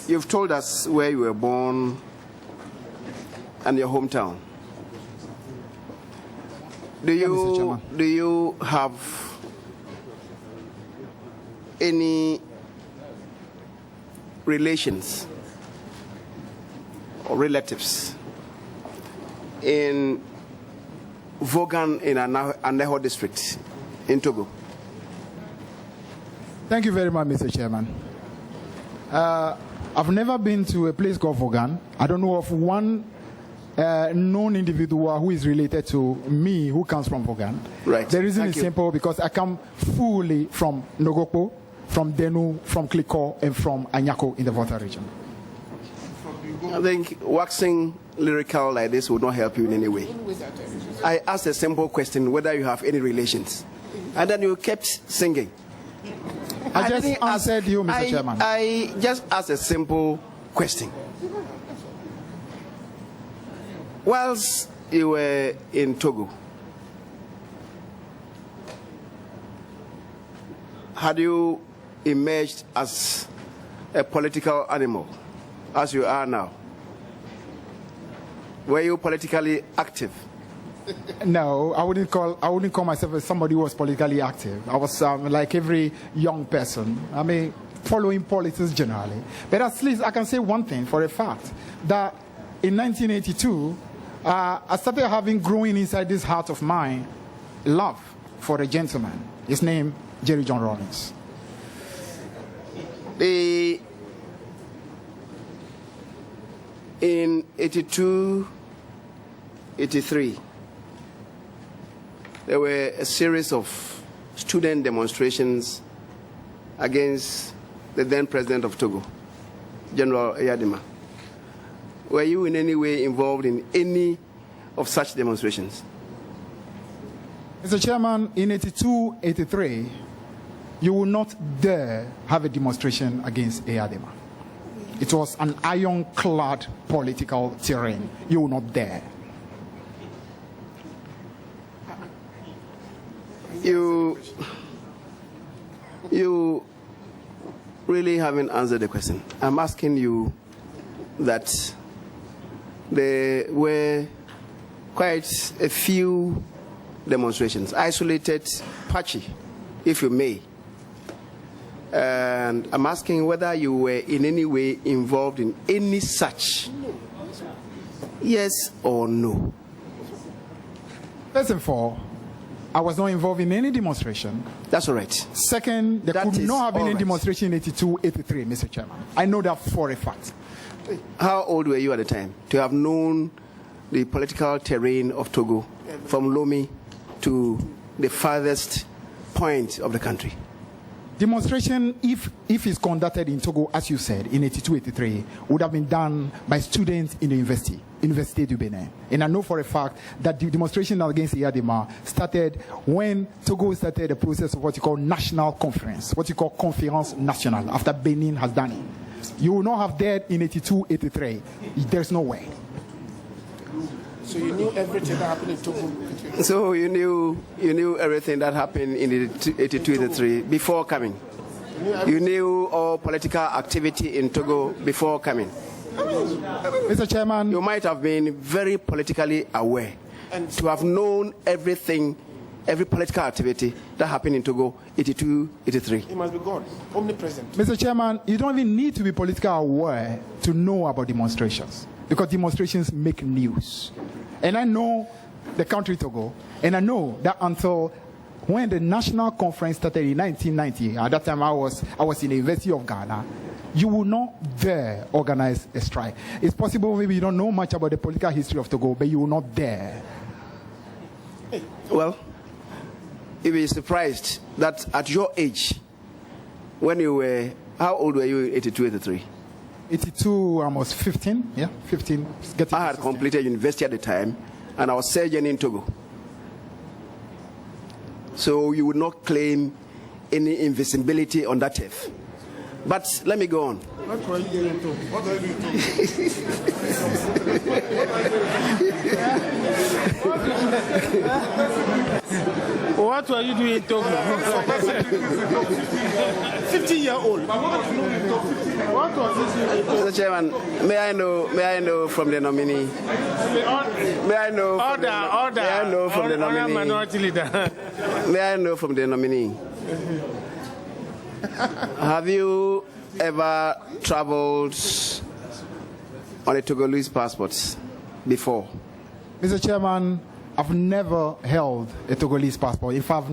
You've told us where you were born and your hometown. Do you have any relations or relatives in Vaughan in Aneho district in Togo? Thank you very much, Mr. Chairman. I've never been to a place called Vaughan. I don't know of one known individual who is related to me who comes from Vaughan. Right. The reason is simple, because I come fully from Nogopo, from Denu, from Kliko, and from Anyako in the Volta region. I think waxing lyrical like this would not help you in any way. I asked a simple question, whether you have any relations. And then you kept singing. I just answered you, Mr. Chairman. I just asked a simple question. Whilst you were in Togo, had you emerged as a political animal, as you are now? Were you politically active? No, I wouldn't call myself as somebody who was politically active. I was like every young person. I mean, following politics generally. But at least I can say one thing for a fact, that in 1982, I started having growing inside this heart of mine love for a gentleman. His name, Jerry John Rawlings. In 82, 83, there were a series of student demonstrations against the then president of Togo, General Eyadema. Were you in any way involved in any of such demonstrations? Mr. Chairman, in 82, 83, you will not dare have a demonstration against Eyadema. It was an ironclad political terrain. You will not dare. You really haven't answered the question. I'm asking you that there were quite a few demonstrations, isolated, patchy, if you may. And I'm asking whether you were in any way involved in any such. Yes or no? First of all, I was not involved in any demonstration. That's all right. Second, there could not have been any demonstration in 82, 83, Mr. Chairman. I know that for a fact. How old were you at the time to have known the political terrain of Togo from Lomé to the farthest point of the country? Demonstration, if it's conducted in Togo, as you said, in 82, 83, would have been done by students in the Université du Benin. And I know for a fact that the demonstration against Eyadema started when Togo started the process of what you call national conference, what you call Conférence Nationale, after Benin has done it. You will not have dared in 82, 83. There's no way. So you knew everything that happened in Togo? So you knew everything that happened in 82, 83 before coming? You knew all political activity in Togo before coming? Mr. Chairman, you might have been very politically aware and to have known everything, every political activity that happened in Togo 82, 83. He must be God, omnipresent. Mr. Chairman, you don't even need to be politically aware to know about demonstrations, because demonstrations make news. And I know the country Togo, and I know that until when the national conference started in 1990, at that time I was in the University of Ghana, you will not dare organize a strike. It's possible maybe you don't know much about the political history of Togo, but you will not dare. Well, you'll be surprised that at your age, when you were, how old were you in 82, 83? 82, I was 15, yeah, 15. I had completed university at the time, and I was surgeon in Togo. So you would not claim any invisibility on that earth. But let me go on. What were you doing in Togo? 15-year-old. What was this? Mr. Chairman, may I know from the nominee? May I know from the nominee? Minority leader. May I know from the nominee? Have you ever traveled on a Togolese passport before? Mr. Chairman, I've never held a Togolese passport. In fact,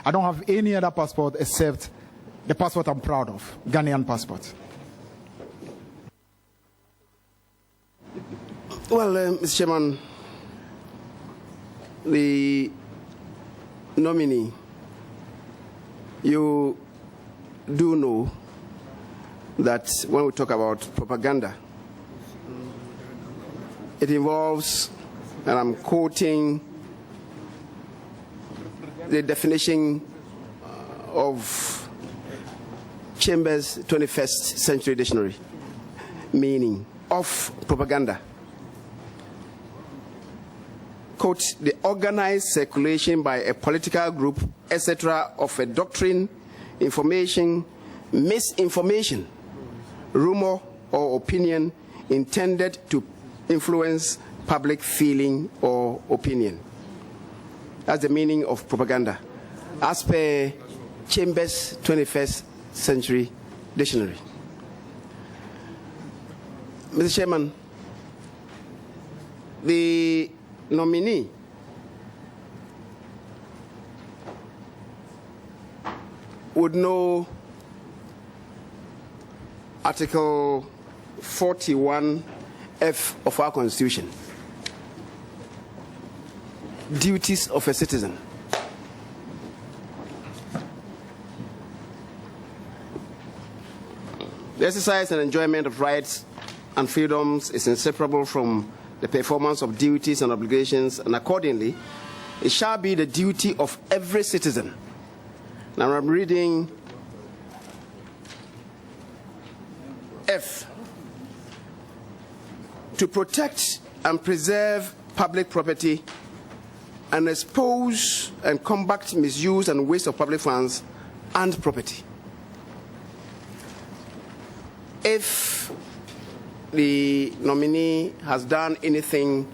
I don't have any other passport except the passport I'm proud of, Ghanaian passport. Well, Mr. Chairman, the nominee, you do know that when we talk about propaganda, it involves, and I'm quoting the definition of Chambers' 21st Century Dictionary, meaning of propaganda. Quote, the organized circulation by a political group, etc., of a doctrine, information, misinformation, rumor, or opinion intended to influence public feeling or opinion. That's the meaning of propaganda, as per Chambers' 21st Century Dictionary. Mr. Chairman, the nominee would know Article 41F of our Constitution, duties of a citizen. The exercise and enjoyment of rights and freedoms is inseparable from the performance of duties and obligations, and accordingly, it shall be the duty of every citizen. Now I'm reading F. To protect and preserve public property and expose and combat misuse and waste of public funds and property. If the nominee has done anything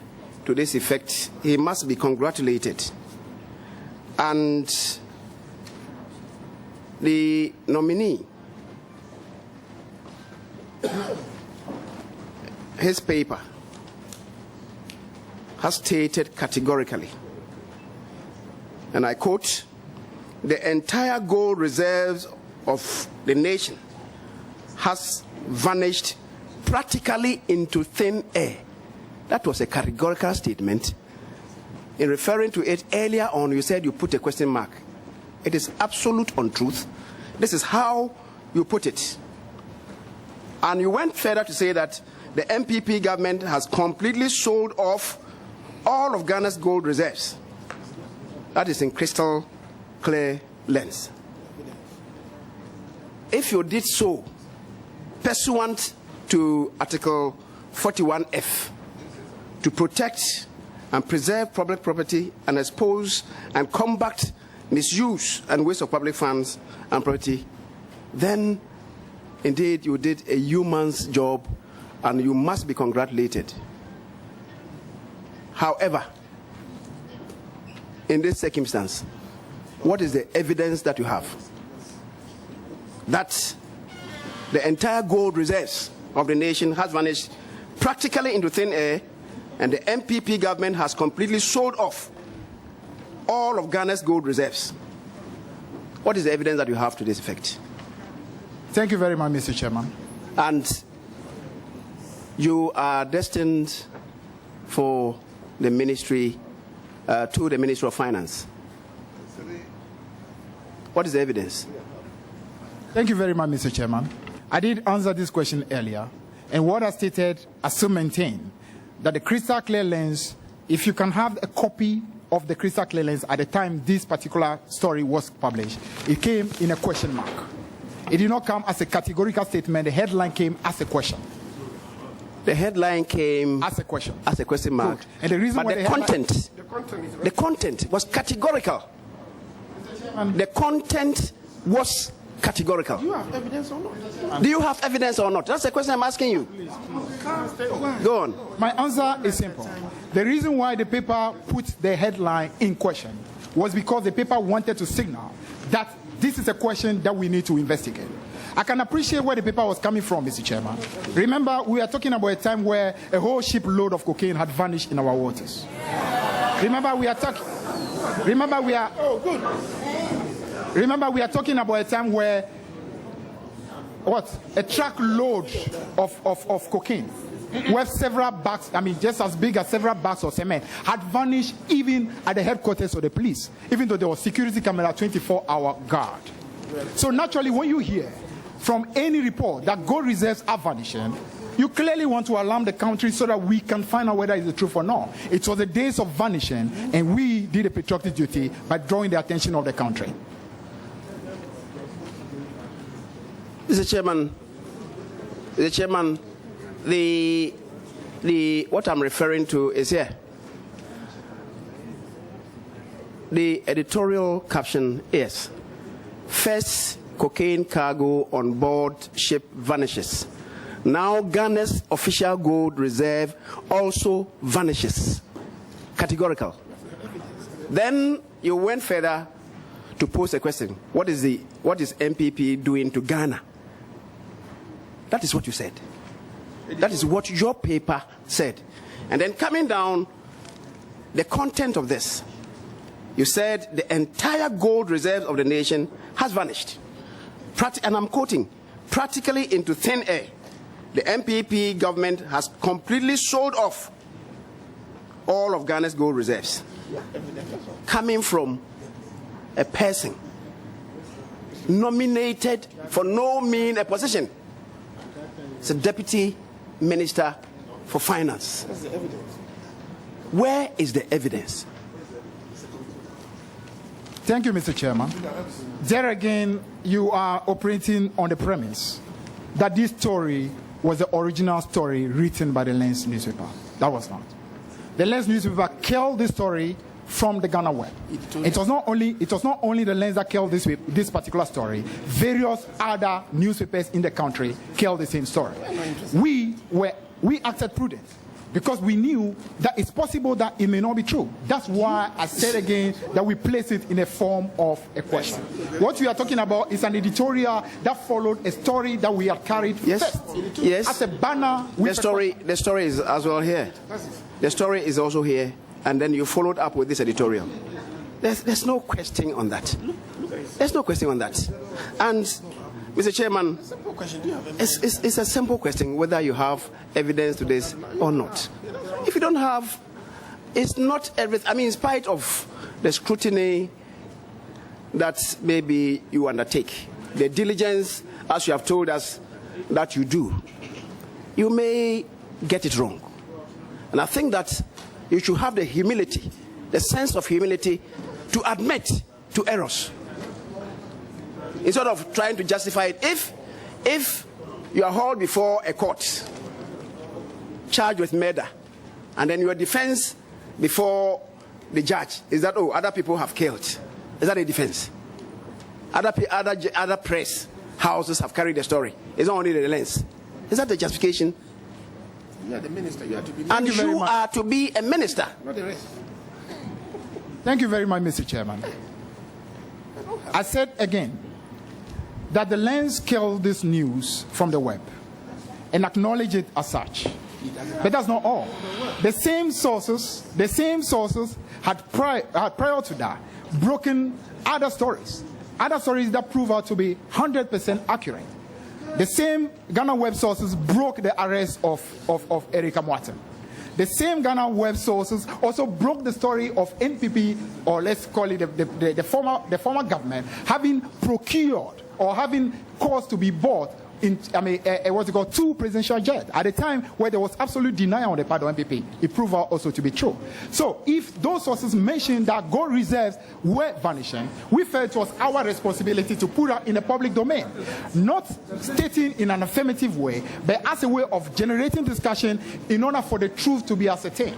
to this effect, he must be congratulated. And the nominee, his paper has stated categorically, and I quote, the entire gold reserves of the nation has vanished practically into thin air. That was a categorical statement. In referring to it earlier on, you said you put a question mark. It is absolute untruth. This is how you put it. And you went further to say that the MPP government has completely sold off all of Ghana's gold reserves. That is in crystal clear lens. If you did so, pursuant to Article 41F, to protect and preserve public property and expose and combat misuse and waste of public funds and property, then indeed you did a human's job and you must be congratulated. However, in this circumstance, what is the evidence that you have that the entire gold reserves of the nation has vanished practically into thin air, and the MPP government has completely sold off all of Ghana's gold reserves? What is the evidence that you have to this effect? Thank you very much, Mr. Chairman. And you are destined for the ministry, to the Ministry of Finance. What is the evidence? Thank you very much, Mr. Chairman. I did answer this question earlier, and what I stated, I still maintain that the crystal clear lens, if you can have a copy of the crystal clear lens at the time this particular story was published, it came in a question mark. It did not come as a categorical statement. The headline came as a question. The headline came as a question. As a question mark. Good. And the reason but why the content was categorical. The content was categorical. Do you have evidence or not? Do you have evidence or not? That's the question I'm asking you. Go on. My answer is simple. The reason why the paper put the headline in question was because the paper wanted to signal that this is a question that we need to investigate. I can appreciate where the paper was coming from, Mr. Chairman. Remember, we are talking about a time where a whole shipload of cocaine had vanished in our waters. Remember, we are talking about a time where a truckload of cocaine, where several bags, just as big as several bags of cement, had vanished even at the headquarters of the police, even though there was security camera 24-hour guard. So naturally, when you hear from any report that gold reserves are vanishing, you clearly want to alarm the country so that we can find out whether it's the truth or not. It was the days of vanishing, and we did a patriotic duty by drawing the attention of the country. Mr. Chairman, the what I'm referring to is here. The editorial caption is, "First cocaine cargo on board ship vanishes. Now Ghana's official gold reserve also vanishes." Categorical. Then you went further to pose a question. What is MPP doing to Ghana? That is what you said. That is what your paper said. And then coming down, the content of this, you said the entire gold reserve of the nation has vanished. And I'm quoting, practically into thin air. The MPP government has completely sold off all of Ghana's gold reserves. Coming from a person nominated for no mean a position. It's a deputy minister for finance. That's the evidence. Where is the evidence? Thank you, Mr. Chairman. There again, you are operating on the premise that this story was the original story written by the Lens newspaper. That was not. The Lens newspaper killed this story from the Ghana web. It was not only the Lens that killed this particular story. Various other newspapers in the country killed the same story. We acted prudent because we knew that it's possible that it may not be true. That's why I said again that we place it in a form of a question. What we are talking about is an editorial that followed a story that we had carried first. Yes. As a banner. The story is as well here. The story is also here. And then you followed up with this editorial. There's no question on that. There's no question on that. And, Mr. Chairman, it's a simple question whether you have evidence to this or not. If you don't have, it's not everything. In spite of the scrutiny that maybe you undertake, the diligence, as you have told us, that you do, you may get it wrong. And I think that you should have the humility, the sense of humility to admit to errors. Instead of trying to justify it. If you are hauled before a court, charged with murder, and then your defense before the judge is that, other people have killed. Is that a defense? Other press houses have carried the story. It's not only the Lens. Is that the justification? You are the minister. You are to be. And you are to be a minister. Not the rest. Thank you very much, Mr. Chairman. I said again that the Lens killed this news from the web and acknowledge it as such. But that's not all. The same sources had prior to that broken other stories that prove out to be 100% accurate. The same Ghana web sources broke the arrest of Erika Moatem. The same Ghana web sources also broke the story of NPP, or let's call it the former government, having procured or having caused to be bought two presidential jets at a time where there was absolute denial on the part of MPP. It proved out also to be true. So if those sources mentioned that gold reserves were vanishing, we felt it was our responsibility to put out in the public domain, not stating in an affirmative way, but as a way of generating discussion in order for the truth to be ascertained.